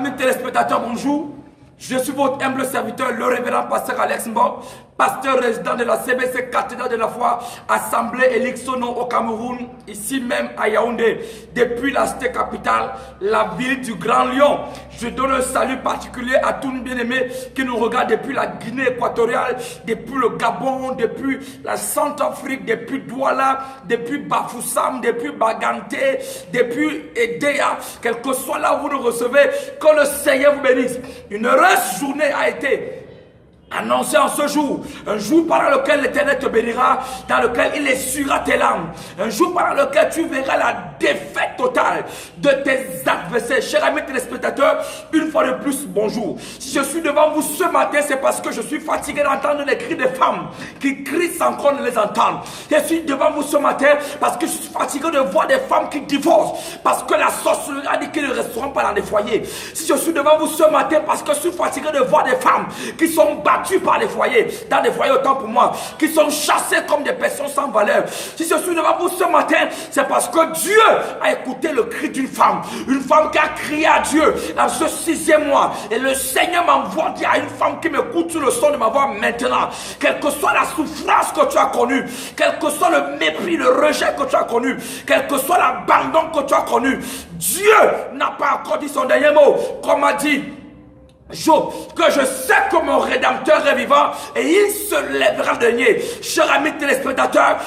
amis téléspectateurs, bonjour. Je suis votre humble serviteur, le révérend pasteur Alex Mbo, pasteur résident de la CBC Cathédrale de la Foi, Assemblée Elixono au Cameroun, ici même à Yaoundé, depuis la cité capitale, la ville du Grand Lion. Je donne un salut particulier à tous nos bien-aimés qui nous regardent depuis la Guinée équatoriale, depuis le Gabon, depuis la Centrafrique, depuis Douala, depuis Bafoussam, depuis Baganté, depuis Edea, quel que soit là où vous nous recevez, que le Seigneur vous bénisse. Une heureuse journée a été annoncé en ce jour, un jour pendant lequel l'Éternel te bénira, dans lequel il essuiera tes larmes, un jour pendant lequel tu verras la défaite totale de tes adversaires. Chers amis téléspectateurs, une fois de plus, bonjour. Si je suis devant vous ce matin, c'est parce que je suis fatigué d'entendre les cris des femmes qui crient sans qu'on ne les entende. Je suis devant vous ce matin parce que je suis fatigué de voir des femmes qui divorcent, parce que la sorcellerie a dit qu'ils ne resteront pas dans les foyers. Si je suis devant vous ce matin parce que je suis fatigué de voir des femmes qui sont battues par les foyers, dans des foyers autant pour moi, qui sont chassés comme des personnes sans valeur. Si je suis devant vous ce matin, c'est parce que Dieu a écouté le cri d'une femme qui a crié à Dieu dans ce 6e mois, et le Seigneur m'envoie dire à une femme qui m'écoute sur le son de ma voix maintenant, quelle que soit la souffrance que tu as connue, quel que soit le mépris, le rejet que tu as connu, quel que soit l'abandon que tu as connu, Dieu n'a pas encore dit son dernier mot, comme a dit Job, que je sais que mon Rédempteur est vivant et il se lèvera le dernier. Chers amis téléspectateurs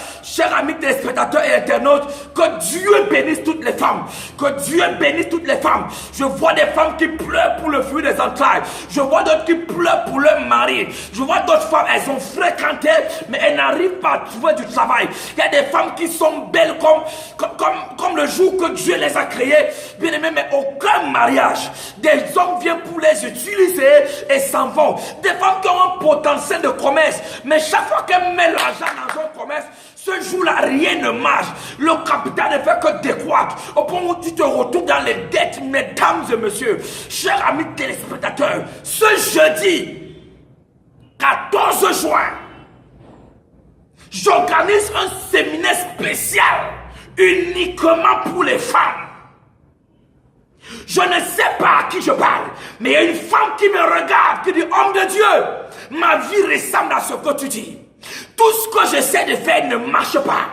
et internautes, que Dieu bénisse toutes les femmes, que Dieu bénisse toutes les femmes. Je vois des femmes qui pleurent pour le fruit des entrailles, je vois d'autres qui pleurent pour leur mari, je vois d'autres femmes, elles ont fréquenté mais elles n'arrivent pas à trouver du travail. Il y a des femmes qui sont belles comme le jour que Dieu les a créées, bien aimées, mais aucun mariage. Des hommes viennent pour les utiliser et s'en vont. Des femmes qui ont un potentiel de commerce, mais chaque fois qu'elles mettent l'argent dans un commerce, ce jour-là, rien ne marche. Le capital ne fait que décroître. Au point où tu te retrouves dans les dettes, mesdames et messieurs, chers amis téléspectateurs, ce jeudi 14 juin, j'organise un séminaire spécial uniquement pour les femmes. Je ne sais pas à qui je parle, mais il y a une femme qui me regarde, qui dit, homme de Dieu, ma vie ressemble à ce que tu dis. Tout ce que j'essaie de faire ne marche pas.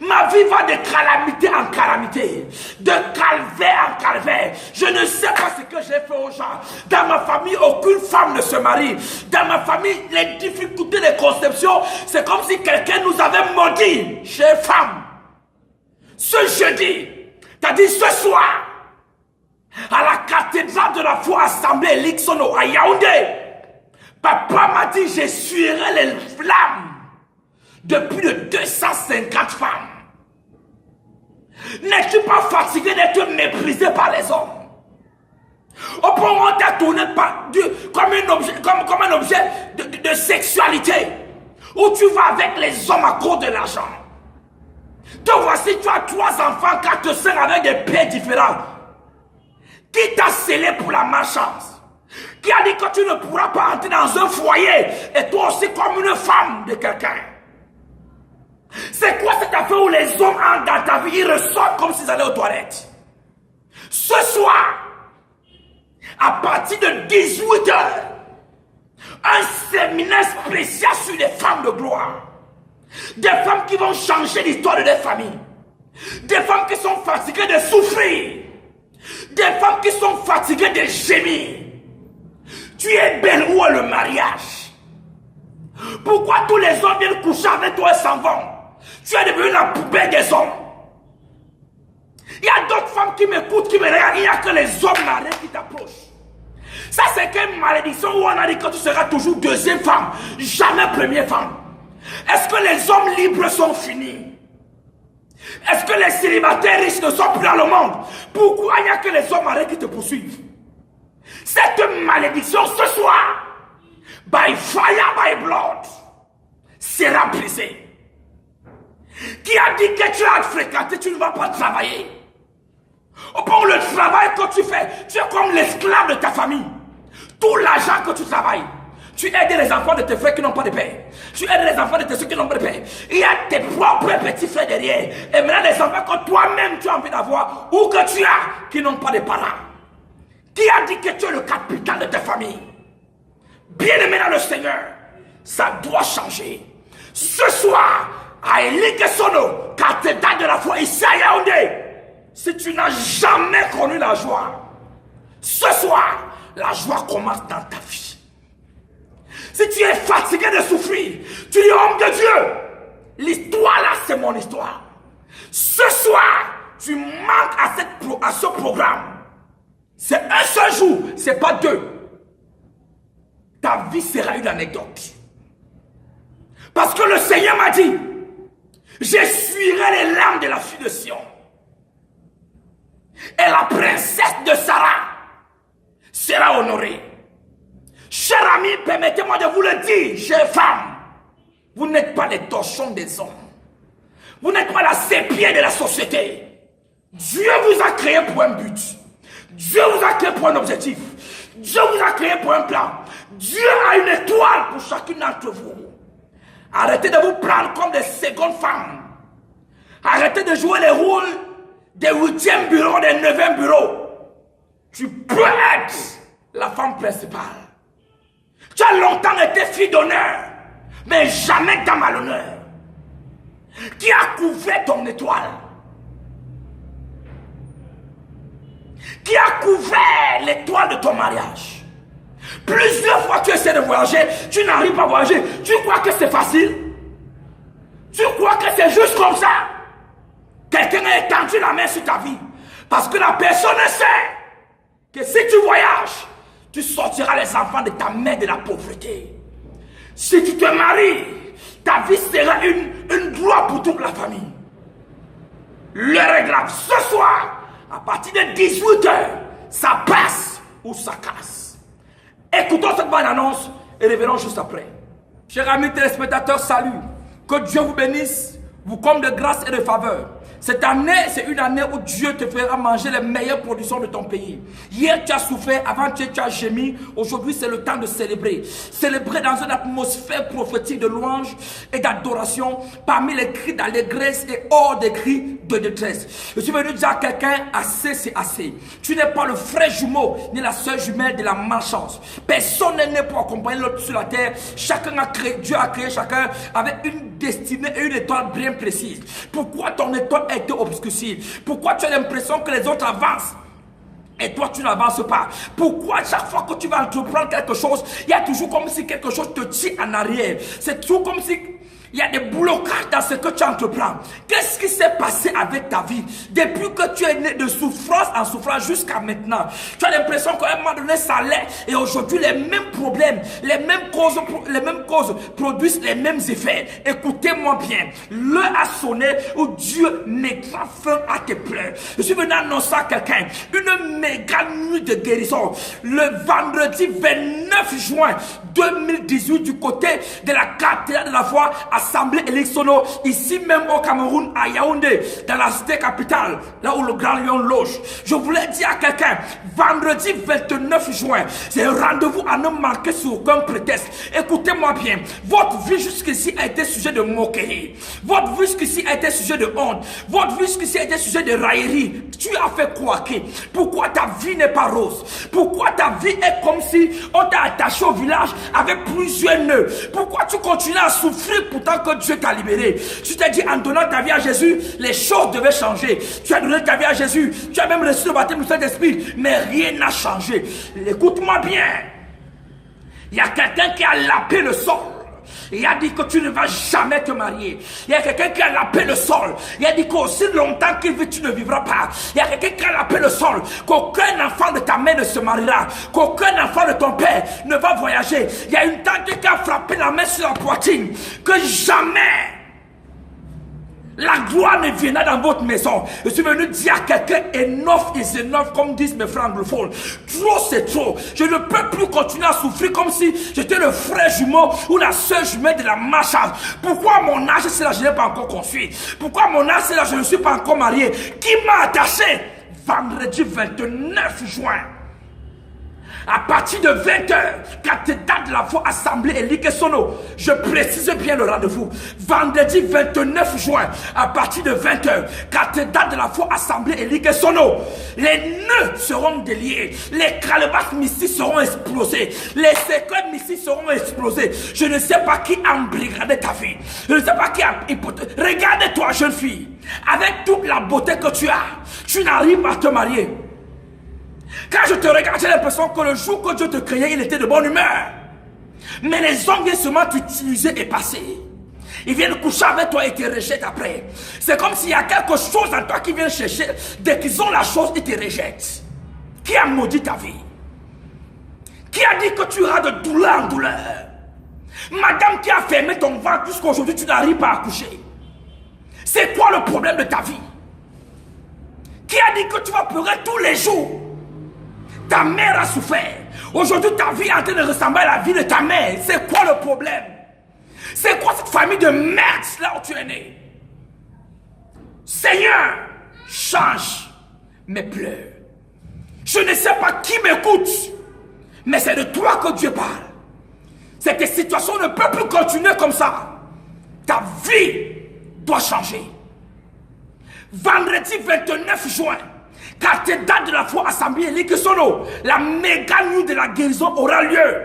Ma vie va de calamité en calamité, de calvaire en calvaire. Je ne sais pas ce que j'ai fait aux gens. Dans ma famille, aucune femme ne se marie. Dans ma famille, les difficultés de conception, c'est comme si quelqu'un nous avait maudit. Chère femme, ce jeudi, c'est-à-dire ce soir, à la cathédrale de la foi Assemblée Elixono à Yaoundé, papa m'a dit j'essuierai les flammes de plus de 250 femmes. N'es-tu pas fatigué d'être méprisé par les hommes? Au point où on t'a tourné comme un objet de sexualité, où tu vas avec les hommes à cause de l'argent. Te voici, tu as 3 enfants, 4 sœurs avec des pères différents. Qui t'a scellé pour la malchance? Qui a dit que tu ne pourras pas entrer dans un foyer et toi aussi comme une femme de quelqu'un? C'est quoi cette affaire où les hommes entrent dans ta vie, ils ressortent comme s'ils allaient aux toilettes? Ce soir, à partir de 18 h, un séminaire spécial sur les femmes de gloire. Des femmes qui vont changer l'histoire de leur famille. Des femmes qui sont fatiguées de souffrir. Des femmes qui sont fatiguées de gémir. Tu es belle, où est le mariage? Pourquoi tous les hommes viennent coucher avec toi et s'en vont? Tu es devenu la poubelle des hommes. Il y a d'autres femmes qui m'écoutent, qui me regardent. Il n'y a que les hommes mariés qui t'approchent. Ça, c'est qu'une malédiction où on a dit que tu seras toujours deuxième femme, jamais première femme. Est-ce que les hommes libres sont finis? Est-ce que les célibataires riches ne sont plus dans le monde? Pourquoi il n'y a que les hommes mariés qui te poursuivent? Cette malédiction ce soir, by fire, by blood, sera brisée. Qui a dit que tu as fréquenté, tu ne vas pas travailler? Pour le travail que tu fais, tu es comme l'esclave de ta famille. Tout l'argent que tu travailles, tu aides les enfants de tes frères qui n'ont pas de père. Tu aides les enfants de tes soeurs qui n'ont pas de père. Il y a tes propres petits frères derrière. Et maintenant, les enfants que toi-même tu as envie d'avoir, ou que tu as, qui n'ont pas de parents. Qui a dit que tu es le capitaine de ta famille? Bien-aimé dans le Seigneur, ça doit changer. Ce soir, à Elikesono, cathédrale de la foi ici à Yaoundé, si tu n'as jamais connu la joie, ce soir, la joie commence dans ta vie. Si tu es fatigué de souffrir, tu es homme de Dieu. L'histoire là, c'est mon histoire. Ce soir, tu manques à ce programme. C'est un seul jour, c'est pas deux. Ta vie sera une anecdote. Parce que le Seigneur m'a dit, j'essuierai les larmes de la fille de Sion. Et la princesse de Sarah sera honorée. Chers amis, permettez-moi de vous le dire, chères femmes, vous n'êtes pas les torchons des hommes. Vous n'êtes pas la sépier de la société. Dieu vous a créé pour un but. Dieu vous a créé pour un objectif. Dieu vous a créé pour un plan. Dieu a une étoile pour chacune d'entre vous. Arrêtez de vous prendre comme des secondes femmes. Arrêtez de jouer les rôles des 8e bureaux, des 9e bureaux. Tu peux être la femme principale. Tu as longtemps été fille d'honneur, mais jamais dame à l'honneur. Qui a couvert ton étoile? Qui a couvert l'étoile de ton mariage? Plusieurs fois tu essaies de voyager, tu n'arrives pas à voyager. Tu crois que c'est facile? Tu crois que c'est juste comme ça? Quelqu'un a étendu la main sur ta vie. Parce que la personne sait que si tu voyages, tu sortiras les enfants de ta main de la pauvreté. Si tu te maries, ta vie sera une gloire pour toute la famille. L'heure est grave. Ce soir, à partir de 18h, ça passe ou ça casse. Écoutons cette bonne annonce et revenons juste après. Chers amis téléspectateurs, salut. Que Dieu vous bénisse, vous comble de grâce et de faveur. Cette année, c'est une année où Dieu te fera manger les meilleures productions de ton pays. Hier, tu as souffert, avant-hier, tu as gémi. Aujourd'hui, c'est le temps de célébrer. Célébrer dans une atmosphère prophétique de louange et d'adoration, parmi les cris d'allégresse et hors des cris de détresse. Je suis venu dire à quelqu'un, assez, c'est assez. Tu n'es pas le frère jumeau, ni la sœur jumelle de la malchance. Personne n'est né pour accompagner l'autre sur la terre. Chacun a créé, Dieu a créé chacun avec une destinée et une étoile bien précise. Pourquoi ton étoile a été obscurcie? Pourquoi tu as l'impression que les autres avancent et toi tu n'avances pas? Pourquoi chaque fois que tu vas entreprendre quelque chose, il y a toujours comme si quelque chose te tire en arrière? C'est toujours comme si il y a des blocages dans ce que tu entreprends. Qu'est-ce qui s'est passé avec ta vie depuis que tu es né de souffrance en souffrance jusqu'à maintenant? Tu as l'impression qu'à un moment donné ça allait et aujourd'hui les mêmes problèmes, les mêmes causes produisent les mêmes effets. Écoutez-moi bien, l'heure a sonné où Dieu mettra fin à tes pleurs. Je suis venu annoncer à quelqu'un une méga nuit de guérison le vendredi 29 juin 2018 du côté de la cathédrale de la foi Assemblée Elikesono, ici même au Cameroun, à Yaoundé, dans la cité capitale, là où le grand lion loge. Je voulais dire à quelqu'un, vendredi 29 juin, c'est un rendez-vous à ne manquer sur aucun prétexte. Écoutez-moi bien, votre vie jusqu'ici a été sujet de moquerie. Votre vie jusqu'ici a été sujet de honte. Votre vie jusqu'ici a été sujet de raillerie. Tu as fait croquer. Pourquoi ta vie n'est pas rose? Pourquoi ta vie est comme si on t'a attaché au village avec plusieurs nœuds? Pourquoi tu continues à souffrir pourtant que Dieu t'a libéré? Tu t'es dit en donnant ta vie à Jésus, les choses devaient changer. Tu as donné ta vie à Jésus, tu as même reçu le baptême du Saint-Esprit, mais rien n'a changé. Écoute-moi bien. Il y a quelqu'un qui a lapé le sol. Il a dit que tu ne vas jamais te marier. Il y a quelqu'un qui a lapé le sol. Il a dit qu'aussi longtemps qu'il vit, tu ne vivras pas. Il y a quelqu'un qui a lapé le sol. Qu'aucun enfant de ta mère ne se mariera. Qu'aucun enfant de ton père ne va voyager. Il y a une tante qui a frappé la main sur la poitrine. Que jamais la gloire ne viendra dans votre maison. Je suis venu dire à quelqu'un, enough is enough, comme disent mes frères anglophones. Trop c'est trop. Je ne peux plus continuer à souffrir comme si j'étais le frère jumeau ou la soeur jumelle de la malchance. Pourquoi mon âge c'est là, je n'ai pas encore construit? Pourquoi mon âge c'est là, je ne suis pas encore marié? Qui m'a attaché? Vendredi 29 juin, À partir de 20h, cathédrale de la foi, assemblée et Ligue Sono. Je précise bien le rendez-vous. Vendredi 29 juin, à partir de 20h, cathédrale de la foi, assemblée et Ligue Sono. Les nœuds seront déliés. Les calebasses mystiques seront explosés. Les secrets mystiques seront explosés. Je ne sais pas qui a embrigadé ta vie. Je ne sais pas qui a hypothèse. Regarde-toi, jeune fille. Avec toute la beauté que tu as, tu n'arrives pas à te marier. Quand je te regarde, j'ai l'impression que le jour que Dieu te créait, il était de bonne humeur. Mais les hommes viennent seulement t'utiliser et passer. Ils viennent coucher avec toi et te rejettent après. C'est comme s'il y a quelque chose en toi qui vient chercher. Dès qu'ils ont la chose, ils te rejettent. Qui a maudit ta vie? Qui a dit que tu iras de douleur en douleur? Madame qui a fermé ton ventre jusqu'à aujourd'hui, tu n'arrives pas à accoucher. C'est quoi le problème de ta vie? Qui a dit que tu vas pleurer tous les jours? Ta mère a souffert. Aujourd'hui, ta vie est en train de ressembler à la vie de ta mère. C'est quoi le problème? C'est quoi cette famille de merde là où tu es né? Seigneur, change mes pleurs. Je ne sais pas qui m'écoute, mais c'est de toi que Dieu parle. Cette situation ne peut plus continuer comme ça. Ta vie doit changer. Vendredi 29 juin, cathédrale de la foi, assemblée Ligue Sono, la méga nuit de la guérison aura lieu.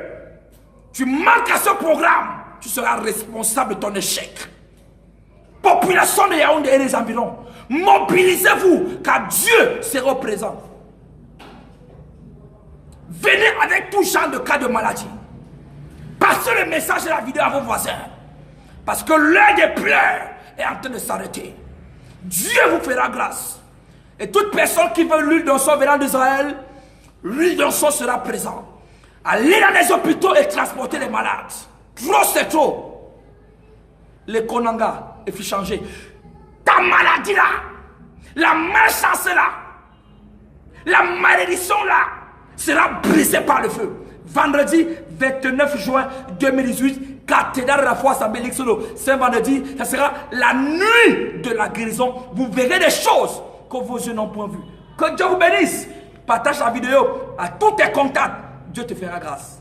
Tu manques à ce programme, tu seras responsable de ton échec. Population de Yaoundé et les environs, mobilisez-vous car Dieu sera présent. Venez avec tout genre de cas de maladie. Passez le message de la vidéo à vos voisins. Parce que l'heure des pleurs est en train de s'arrêter. Dieu vous fera grâce. Et toute personne qui veut l'huile d'encens venant d'Israël, l'huile d'encens sera présente. Allez dans les hôpitaux et transporter les malades. Trop c'est trop. Les Konanga, il faut changer. Ta maladie là, la malchance là, la malédiction là, sera brisée par le feu. Vendredi 29 juin 2018, cathédrale de la foi assemblée Ligue Sono. C'est vendredi, ça sera la nuit de la guérison. Vous verrez des choses que vos yeux n'ont point vu. Que Dieu vous bénisse. Partage la vidéo à tous tes contacts. Dieu te fera grâce.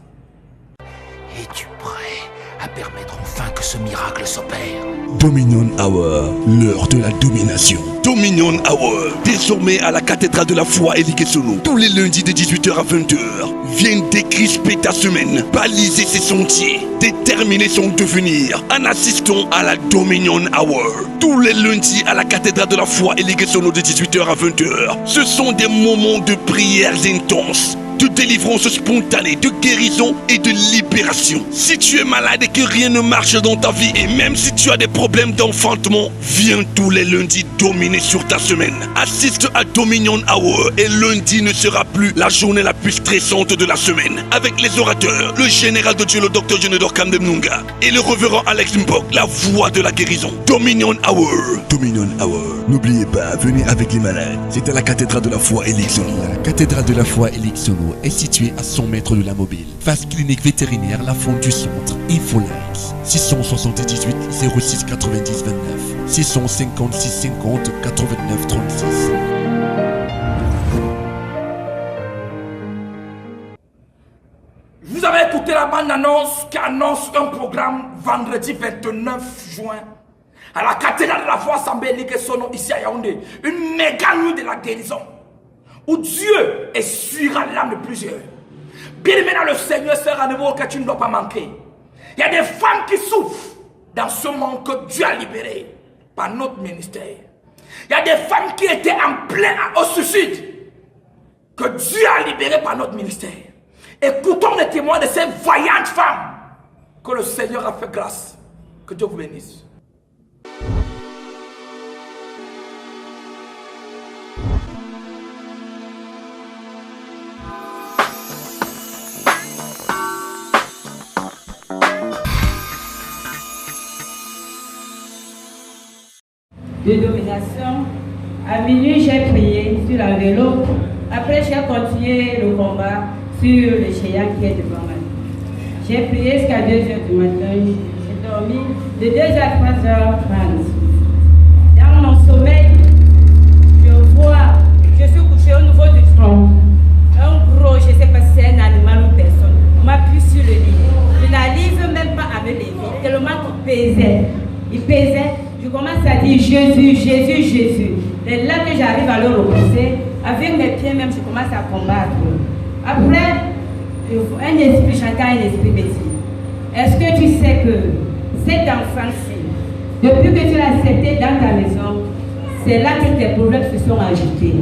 Es-tu prêt à permettre enfin que ce miracle s'opère? Dominion Hour, l'heure de la domination. Dominion Hour, désormais à la cathédrale de la foi et Ligue Sono. Tous les lundis de 18h à 20h. Viens décrisper ta semaine, baliser ses sentiers, déterminer son devenir en assistant à la Dominion Hour. Tous les lundis à la cathédrale de la foi et Ligue Sono de 18h à 20h. Ce sont des moments de prières intenses, de délivrance spontanée, de guérison et de libération. Si tu es malade et que rien ne marche dans ta vie, et même si tu as des problèmes d'enfantement, viens tous les lundis dominer sur ta semaine. Assiste à Dominion Hour et lundi ne sera plus la journée la plus stressante de la semaine. Avec les orateurs, le général de Dieu, le docteur Jonedor Kandemnunga et le révérend Alex Mbok, la voix de la guérison. Dominion Hour. Dominion Hour. N'oubliez pas, venez avec les malades. C'est à la cathédrale de la foi et Ligue Sono. La cathédrale de la foi et Ligue Sono est située à 100 mètres de la mobile. Face clinique vétérinaire, la fonte du centre. Infolex 678 06 90 29 656 50 89 36. Vous avez écouté la bande-annonce qui annonce un programme vendredi 29 juin à la cathédrale de la foi assemblée Ligue Sono ici à Yaoundé. Une méga nuit de la guérison où Dieu essuiera l'âme de plusieurs. Bien aimé dans le Seigneur, c'est un rendez-vous que tu ne dois pas manquer. Il y a des femmes qui souffrent dans ce monde que Dieu a libéré par notre ministère. Il y a des femmes qui étaient en plein au suicide que Dieu a libéré par notre ministère. Écoutons les témoins de ces vaillantes femmes que le Seigneur a fait grâce. Que Dieu vous bénisse. De domination. À minuit, j'ai prié sur l'enveloppe. Après, j'ai continué le combat sur le géant qui est devant moi. J'ai prié jusqu'à 2h du matin. J'ai dormi de 2h à 3h30. Dans mon sommeil, je suis couché au niveau du tronc. Un gros, je ne sais pas si c'est un animal. va le repousser. Avec mes pieds même, je commence à combattre. Après, un esprit chantant, un esprit me dit, est-ce que tu sais que cet enfant-ci, depuis que tu l'as accepté dans ta maison, c'est là que tes problèmes se sont ajoutés.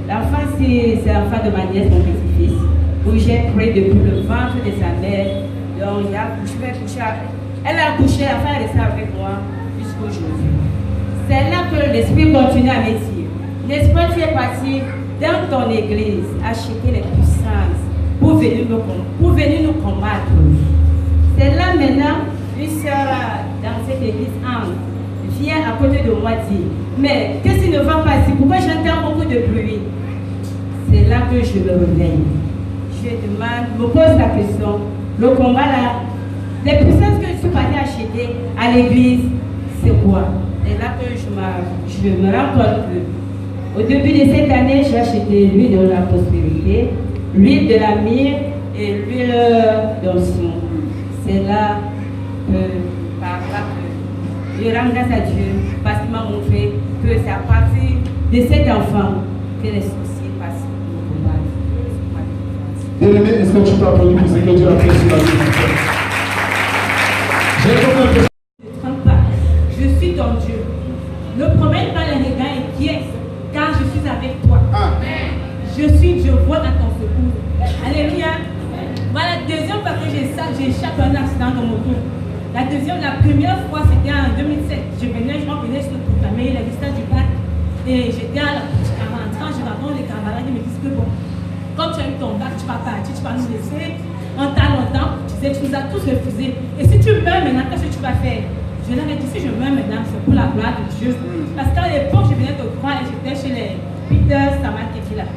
L'enfant-ci, c'est l'enfant de ma nièce, mon petit-fils, où j'ai pris depuis le ventre de sa mère. Donc, il a couché, elle a couché, enfin, elle est restée avec moi jusqu'aujourd'hui. C'est là que l'esprit continue à me dire, n'est-ce pas, tu es parti dans ton église acheter les puissances pour venir nous combattre. C'est là maintenant, une soeur dans cette église, Anne, vient à côté de moi dire, mais qu'est-ce qui ne va pas ici? Pourquoi j'entends beaucoup de bruit? C'est là que je me réveille. Je demande, me pose la question, le combat là, les puissances que je suis partie acheter à l'église, c'est quoi? C'est là que je me rends compte que au début de cette année, j'ai acheté l'huile de la prospérité, l'huile de la myrrhe et l'huile d'onction. C'est là que, par là que je rends grâce à Dieu parce qu'il m'a montré que c'est à partir de cet enfant que les soucis passent au combat. Bien-aimé, est-ce que tu peux applaudir pour ce que Dieu a fait sur la vie? Ne trompe pas, je suis ton Dieu. Ne promène pas les regards inquiets, car je suis avec toi. Amen. Je suis Dieu, vois à ton secours. Alléluia. Voilà, deuxième fois que j'échappe à un accident de moto. La première fois, c'était en 2007. Je venais sur le proclamer la distance du bac. Et j'étais en rentrant, je rencontre les camarades qui me disent que bon, comme tu as eu ton bac, tu vas partir, tu vas nous laisser. En tant longtemps, tu disais, tu nous as tous refusés. Et si tu meurs maintenant, qu'est-ce que tu vas faire? Je leur ai dit, si je meurs maintenant, c'est pour la gloire de Dieu. Parce qu'à l'époque, je venais de croire et j'étais chez les Peter Samakekila.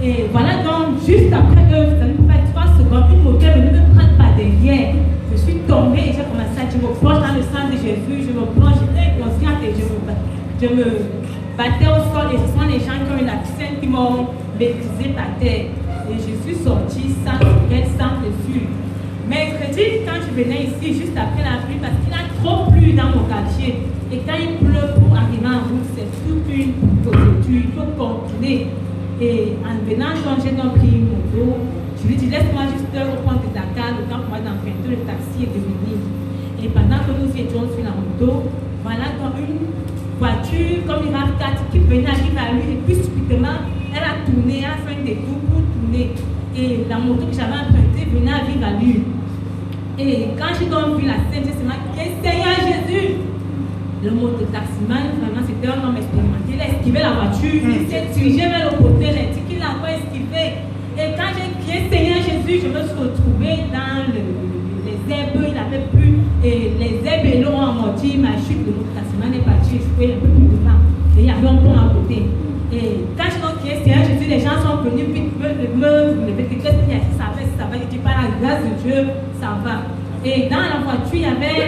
Et voilà, donc, juste après eux, ça ne peut pas être 3 secondes, une moto est venue me prendre par derrière. Je suis tombée et j'ai commencé à dire, je me plonge dans le sang de Jésus, je me plonge, j'étais inconsciente et je me battais au sol. Et ce sont les gens qui ont eu la scène qui m'ont maîtrisé par terre. Et je suis sortie sans sequelles, sans blessure. Mercredi, quand je venais ici, juste après la pluie, parce qu'il a trop plu dans mon quartier. Et quand il pleut pour arriver en route, c'est toute une procédure, il faut continuer. Et en venant, quand j'ai donc pris une moto, je lui dis, laisse-moi juste au point de Dakar, le temps pour moi d'emprunter le taxi et de venir. Et pendant que nous étions sur la moto, voilà donc une voiture comme une RAV4 qui venait arriver à lui, et puis subitement, elle a tourné, elle a fait un détour pour tourner. Et la moto que j'avais empruntée venait à vivre à lui. Et quand j'ai donc vu la scène, j'ai dit, Seigneur Jésus! Le mototaximan, vraiment, c'était un homme expérimenté. Il a esquivé la voiture, il s'est dirigé vers le côté, j'ai dit qu'il a encore esquivé. Et quand j'ai crié Seigneur Jésus, je me suis retrouvée dans les herbes, il avait plu, et les herbes l'ont amorti, ma chute, le mototaximan est parti, je pouvais un peu plus devant. Et il y avait un pont à côté. Et quand j'ai donc crié Seigneur Jésus, les gens sont venus, puis me dire qu'est-ce qu'il y a, si ça va, je dis par la grâce de Dieu, ça va. Et dans la voiture, il y avait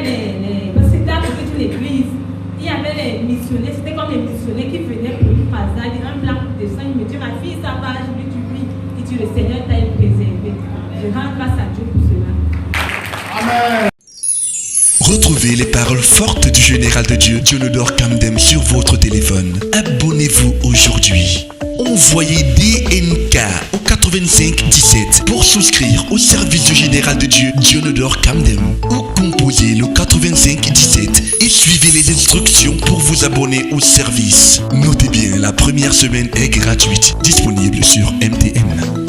c'était à côté de l'église. Il y avait les missionnaires, c'était comme les missionnaires qui venaient pour une passage, un blanc descend, il me dit, ma fille, ça va, je lui dis oui. Il dit, le Seigneur t'a préservé. Je rends grâce à Dieu pour cela. Amen. Retrouvez les paroles fortes du général de Dieu, Dionodore Kamdem, sur votre téléphone. Abonnez-vous aujourd'hui. Envoyez DNK au 85 17 pour souscrire au service du général de Dieu, Dionodore Kamdem. Ou composez le 85 17 et suivez les instructions pour vous abonner au service. Notez bien, la première semaine est gratuite, disponible sur MTN.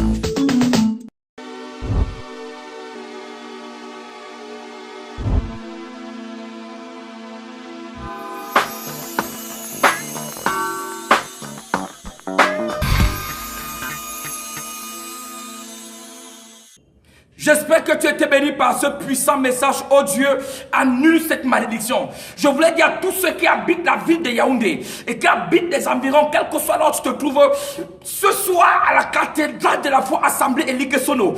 J'espère que tu as été béni par ce puissant message. Oh Dieu, annule cette malédiction. Je voulais dire à tous ceux qui habitent la ville de Yaoundé et qui habitent les environs, quel que soit là où tu te trouves, ce soir à la cathédrale de la foi assemblée Elie Sono,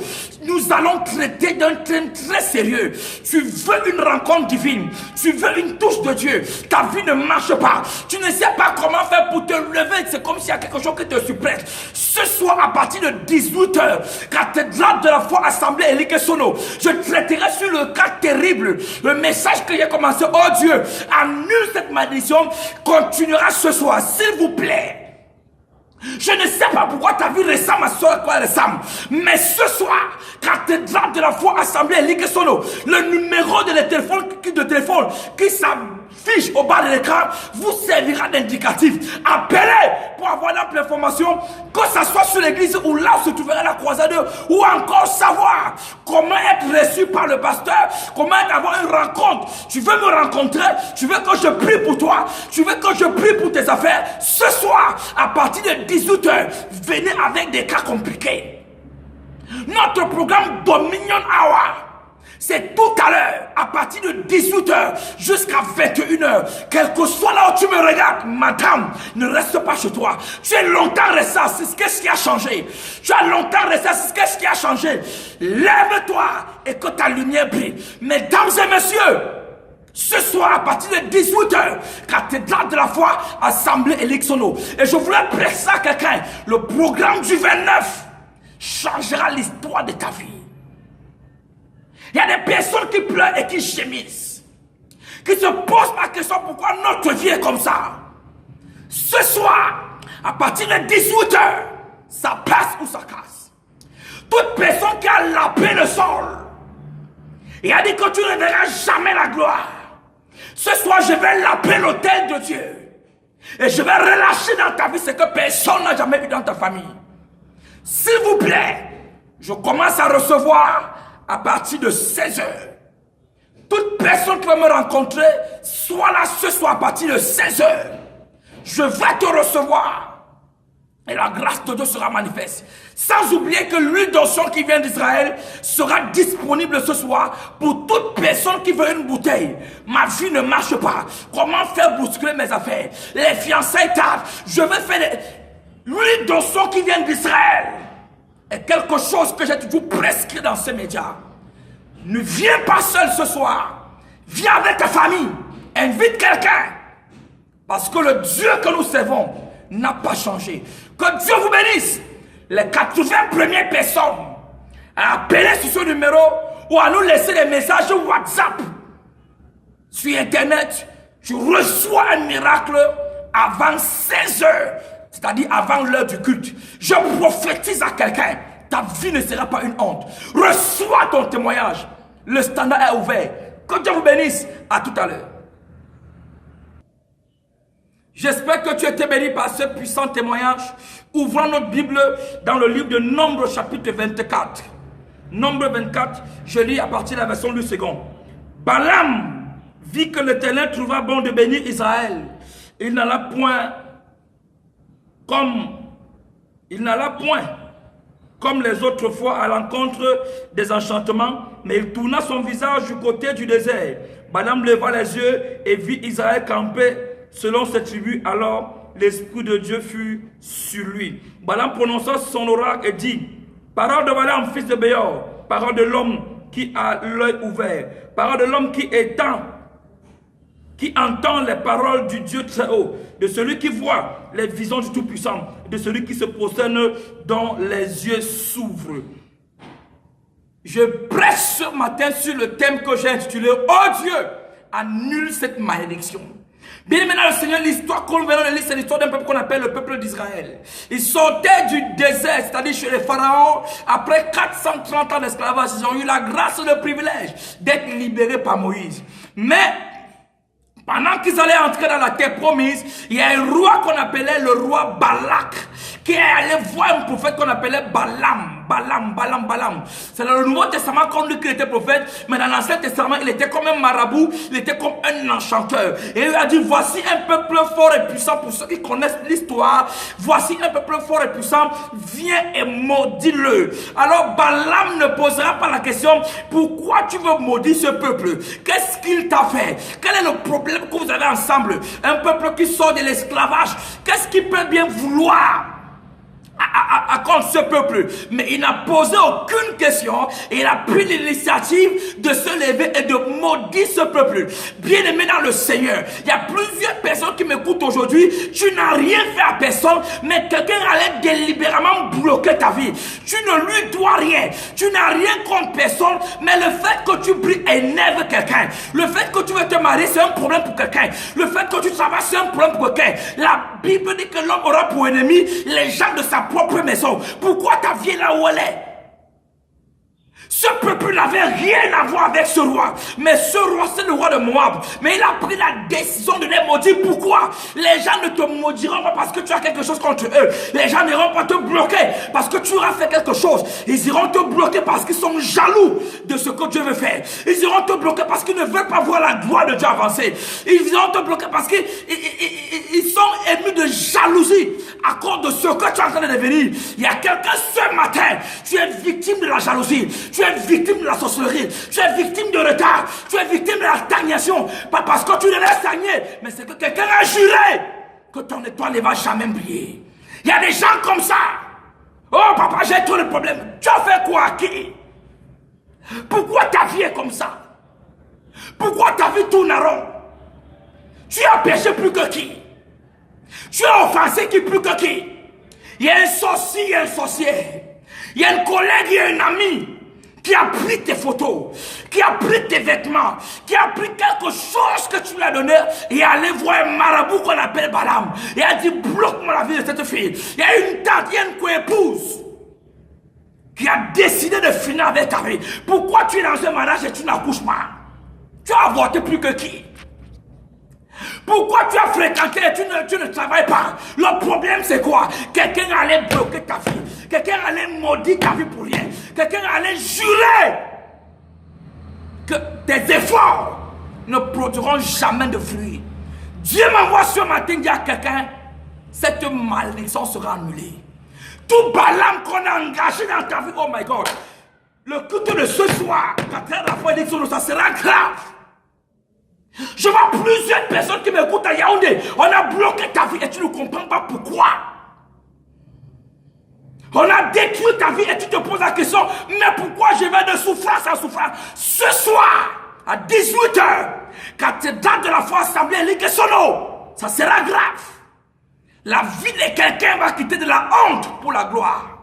nous allons traiter d'un thème très sérieux. Tu veux une rencontre divine, tu veux une touche de Dieu, ta vie ne marche pas, tu ne sais pas comment faire pour te lever, c'est comme s'il y a quelque chose qui te suppresse. Ce soir à partir de 18h, cathédrale de la foi assemblée Elie Sono, je traiterai sur le cas terrible, le message que j'ai commencé. Oh Dieu, annule cette malédiction, continuera ce soir, s'il vous plaît. Je ne sais pas pourquoi ta vie ressemble à ce à quoi elle ressemble. Mais ce soir, cathédrale de la foi assemblée Ligue Sono, le numéro de téléphone qui s'affiche au bas de l'écran vous servira d'indicatif. Appelez pour avoir l'ample information, que ce soit sur l'église ou là où se trouvera la croisade, ou encore savoir comment être reçu par le pasteur, comment avoir une rencontre. Tu veux me rencontrer, tu veux que je prie pour toi, tu veux que je prie pour tes affaires. Ce soir, à partir de 18h, venez avec des cas compliqués. Notre programme Dominion Hour, c'est tout à l'heure, à partir de 18h jusqu'à 21h. Quel que soit là où tu me regardes, madame, ne reste pas chez toi. Tu es longtemps resté assis, qu'est-ce qui a changé? Tu as longtemps resté assis, qu'est-ce qui a changé? Lève-toi et que ta lumière brille. Mesdames et messieurs, ce soir, à partir de 18h, cathédrale de la foi, assemblée Ligue Sono. Et je voulais presser à quelqu'un, le programme du 29 changera l'histoire de ta vie. Il y a des personnes qui pleurent et qui gémissent, qui se posent la question pourquoi notre vie est comme ça. Ce soir, à partir de 18h, ça passe ou ça casse. Toute personne qui a lapé le sol et a dit que tu ne verras jamais la gloire, ce soir je vais laper l'autel de Dieu et je vais relâcher dans ta vie ce que personne n'a jamais vu dans ta famille. S'il vous plaît, je commence à recevoir à partir de 16h. Toute personne qui va me rencontrer, soit là ce soir à partir de 16h. Je vais te recevoir. Et la grâce de Dieu sera manifeste. Sans oublier que l'huile d'onction qui vient d'Israël sera disponible ce soir pour toute personne qui veut une bouteille. Ma vie ne marche pas. Comment faire bousculer mes affaires? Les fiançailles tardent. Je vais faire l'huile d'onction qui vient d'Israël. Et quelque chose que j'ai toujours prescrit dans ces médias. Ne viens pas seul ce soir. Viens avec ta famille. Invite quelqu'un. Parce que le Dieu que nous servons n'a pas changé. Que Dieu vous bénisse. Les 80 premières personnes à appeler sur ce numéro ou à nous laisser des messages WhatsApp sur Internet, tu reçois un miracle avant 16h. C'est-à-dire avant l'heure du culte. Je prophétise à quelqu'un. Ta vie ne sera pas une honte. Reçois ton témoignage. Le standard est ouvert. Que Dieu vous bénisse. À tout à l'heure. J'espère que tu as été béni par ce puissant témoignage. Ouvrons notre Bible dans le livre de Nombre chapitre 24. Nombre 24, je lis à partir de la version du second. Balaam vit que l'Éternel trouva bon de bénir Israël. Il n'alla point comme les autres fois à l'encontre des enchantements, mais il tourna son visage du côté du désert. Balaam leva les yeux et vit Israël camper selon ses tribus. Alors l'Esprit de Dieu fut sur lui. Balaam prononça son oracle et dit: parole de Balaam, fils de Béor, parole de l'homme qui a l'œil ouvert, parole de l'homme qui entend les paroles du Dieu très haut, de celui qui voit les visions du Tout-Puissant, de celui qui se prosterne dont les yeux s'ouvrent. Je prêche ce matin sur le thème que j'ai intitulé « Oh Dieu, annule cette malédiction ». Bien maintenant, le Seigneur, l'histoire qu'on vient de lire, c'est l'histoire d'un peuple qu'on appelle le peuple d'Israël. Ils sortaient du désert, c'est-à-dire chez les pharaons, après 430 ans d'esclavage. Ils ont eu la grâce et le privilège d'être libérés par Moïse. Mais pendant qu'ils allaient entrer dans la terre promise, il y a un roi qu'on appelait le roi Balak, qui est allé voir un prophète qu'on appelait Balaam. C'est dans le Nouveau Testament qu'on dit qu'il était prophète, mais dans l'Ancien Testament, il était comme un marabout, il était comme un enchanteur. Et il a dit, voici un peuple fort et puissant, pour ceux qui connaissent l'histoire, voici un peuple fort et puissant, viens et maudis-le. Alors Balaam ne posera pas la question, pourquoi tu veux maudire ce peuple? Qu'est-ce qu'il t'a fait? Quel est le problème que vous avez ensemble? Un peuple qui sort de l'esclavage, qu'est-ce qu'il peut bien vouloir contre ce peuple? Mais il n'a posé aucune question et il a pris l'initiative de se lever et de maudire ce peuple. Bien aimé dans le Seigneur, il y a plusieurs personnes qui m'écoutent aujourd'hui. Tu n'as rien fait à personne, mais quelqu'un allait délibérément bloquer ta vie. Tu ne lui dois rien, tu n'as rien contre personne, mais le fait que tu brilles énerve quelqu'un. Le fait que tu veux te marier, c'est un problème pour quelqu'un. Le fait que tu travailles, c'est un problème pour quelqu'un. La Bible dit que l'homme aura pour ennemi les gens de sa propre maison. Pourquoi ta vie est là où elle est? Ce peuple n'avait rien à voir avec ce roi. Mais ce roi, c'est le roi de Moab. Mais il a pris la décision de les maudire. Pourquoi? Les gens ne te maudiront pas parce que tu as quelque chose contre eux. Les gens n'iront pas te bloquer parce que tu auras fait quelque chose. Ils iront te bloquer parce qu'ils sont jaloux de ce que Dieu veut faire. Ils iront te bloquer parce qu'ils ne veulent pas voir la gloire de Dieu avancer. Ils iront te bloquer parce qu'ils sont émus de jalousie à cause de ce que tu es en train de devenir. Il y a quelqu'un ce matin, tu es victime de la jalousie. Tu es victime de la sorcellerie, tu es victime de retard, tu es victime de la stagnation. Pas parce que tu devais stagner, mais c'est que quelqu'un a juré que ton étoile ne va jamais briller. Il y a des gens comme ça. Oh papa, j'ai trop de problèmes. Tu as fait quoi à qui? Pourquoi ta vie est comme ça? Pourquoi ta vie tourne en rond? Tu as péché plus que qui? Tu as offensé qui plus que qui? Il y a un sorcier, il y a un sorcier. Il y a une collègue, il y a un ami qui a pris tes photos, qui a pris tes vêtements, qui a pris quelque chose que tu lui as donné et allé voir un marabout qu'on appelle Balaam. Et a dit, bloque-moi la vie de cette fille. Il y a une tante, il y a une co-épouse qui a décidé de finir avec ta vie. Pourquoi tu es dans un mariage et tu n'accouches pas? Tu as avorté plus que qui? Pourquoi tu as fréquenté et tu ne travailles pas? Le problème c'est quoi? Quelqu'un allait bloquer ta vie. Quelqu'un allait maudire ta vie pour rien. Quelqu'un allait jurer que tes efforts ne produiront jamais de fruits. Dieu m'envoie ce matin dire à quelqu'un, cette malédiction sera annulée. Tout Balaam qu'on a engagé dans ta vie, oh my God, le culte de ce soir, quand la foi dit que ça sera grave. Je vois plusieurs personnes qui m'écoutent à Yaoundé. On a bloqué ta vie et tu ne comprends pas pourquoi. On a détruit ta vie et tu te poses la question, mais pourquoi je vais de souffrance en souffrance? Ce soir, à 18 h, cathédrale de la foi assemblée Likesono, ça sera grave. La vie de quelqu'un va quitter de la honte pour la gloire.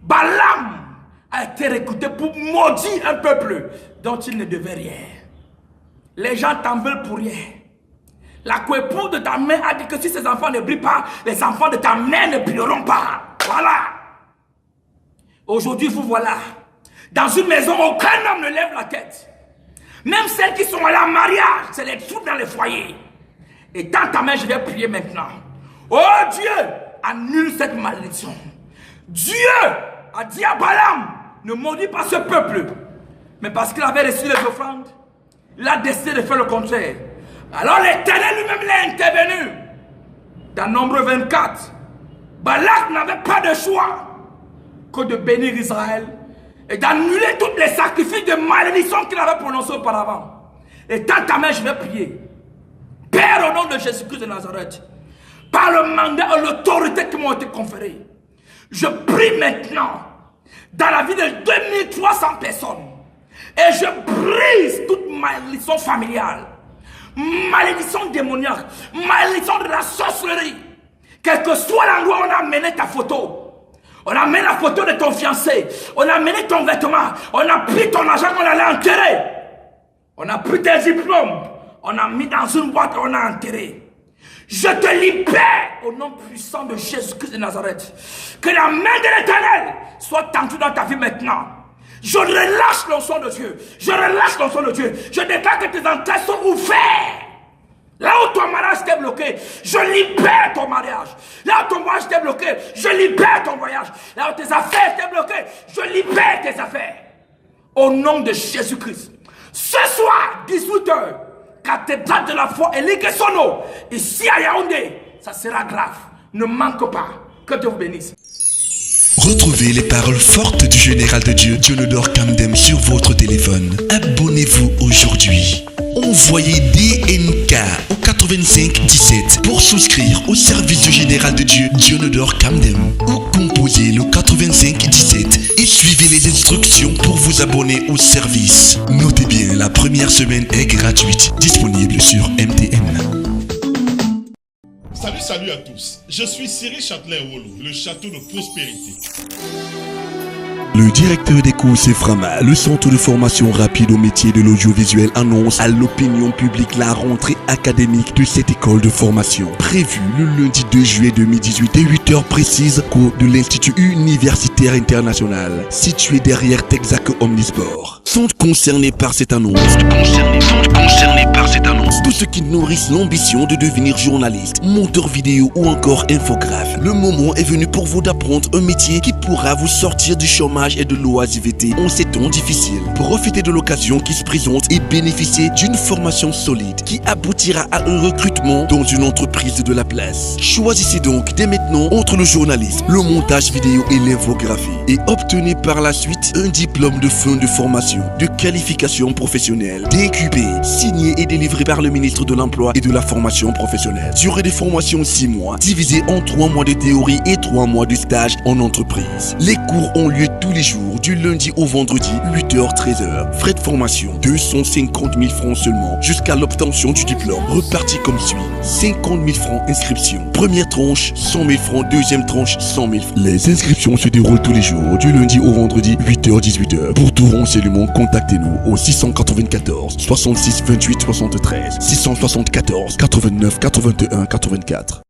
Balaam a été recruté pour maudire un peuple dont il ne devait rien. Les gens t'en veulent pour rien. La coépouse de ta mère a dit que si ses enfants ne brillent pas, les enfants de ta mère ne brilleront pas. Voilà. Aujourd'hui, vous voilà. Dans une maison, aucun homme ne lève la tête. Même celles qui sont à la mariage, c'est les troubles dans les foyers. Et dans ta main, je vais prier maintenant. Oh Dieu, annule cette malédiction. Dieu a dit à Balaam, ne maudis pas ce peuple. Mais parce qu'il avait reçu les offrandes, il a décidé de faire le contraire. Alors l'Éternel lui-même l'a intervenu. Dans Nombre 24, Balak n'avait pas de choix que de bénir Israël et d'annuler tous les sacrifices de malédiction qu'il avait prononcés auparavant. Et dans ta main, je vais prier. Père, au nom de Jésus-Christ de Nazareth, par le mandat et l'autorité qui m'ont été conférées, je prie maintenant dans la vie de 2300 personnes. Et je brise toute malédiction familiale, malédiction démoniaque, malédiction de la sorcellerie. Quel que soit l'endroit où on a amené ta photo, on a amené la photo de ton fiancé, on a amené ton vêtement, on a pris ton argent qu'on allait enterrer, on a pris tes diplômes, on a mis dans une boîte et on a enterré. Je te libère au nom puissant de Jésus-Christ de Nazareth. Que la main de l'Éternel soit tendue dans ta vie maintenant. Je relâche l'onction de Dieu. Je relâche l'onction de Dieu. Je déclare que tes entrées sont ouvertes. Là où ton mariage t'est bloqué, je libère ton mariage. Là où ton voyage t'est bloqué, je libère ton voyage. Là où tes affaires t'est bloquées, je libère tes affaires. Au nom de Jésus-Christ. Ce soir, 18 h, cathédrale de la foi et Likesono, ici à Yaoundé, ça sera grave. Ne manque pas. Que Dieu vous bénisse. Retrouvez les paroles fortes du général de Dieu, Dionodore Kamdem, sur votre téléphone. Abonnez-vous aujourd'hui. Envoyez DNK au 85 17 pour souscrire au service du général de Dieu, Dionodore Kamdem. Ou composez le 85 17 et suivez les instructions pour vous abonner au service. Notez bien, la première semaine est gratuite, disponible sur MTN. Salut à tous, je suis Cyril Châtelain-Wolo, le château de prospérité. Le directeur des cours CEFRAMA, le centre de formation rapide au métier de l'audiovisuel, annonce à l'opinion publique la rentrée académique de cette école de formation. Prévue le lundi 2 juillet 2018 dès 8h précises, cours de l'Institut universitaire international, situé derrière Texaco Omnisport. Sont concernés par cette annonce. Tous ceux qui nourrissent l'ambition de devenir journaliste, monteur vidéo ou encore infographe. Le moment est venu pour vous d'apprendre un métier qui pourra vous sortir du chômage et de l'oisiveté en ces temps difficiles. Profitez de l'occasion qui se présente et bénéficiez d'une formation solide qui aboutira à un recrutement dans une entreprise de la place. Choisissez donc dès maintenant entre le journalisme, le montage vidéo et l'infographie et obtenez par la suite un diplôme de fin de formation, de qualification professionnelle, DQP, signé et délivré par le ministre de l'Emploi et de la Formation professionnelle. Durée de formation 6 mois, divisée en 3 mois de théorie et 3 mois de stage en entreprise. Les cours ont lieu tous les jours, du lundi au vendredi, 8h-13h. Frais de formation, 250 000 francs seulement, jusqu'à l'obtention du diplôme. Reparti comme suit, 50 000 francs inscription. Première tranche, 100 000 francs, deuxième tranche, 100 000 francs. Les inscriptions se déroulent tous les jours, du lundi au vendredi, 8h-18h. Pour tout renseignement, contactez-nous au 694 66 28 73 674 89 81 84.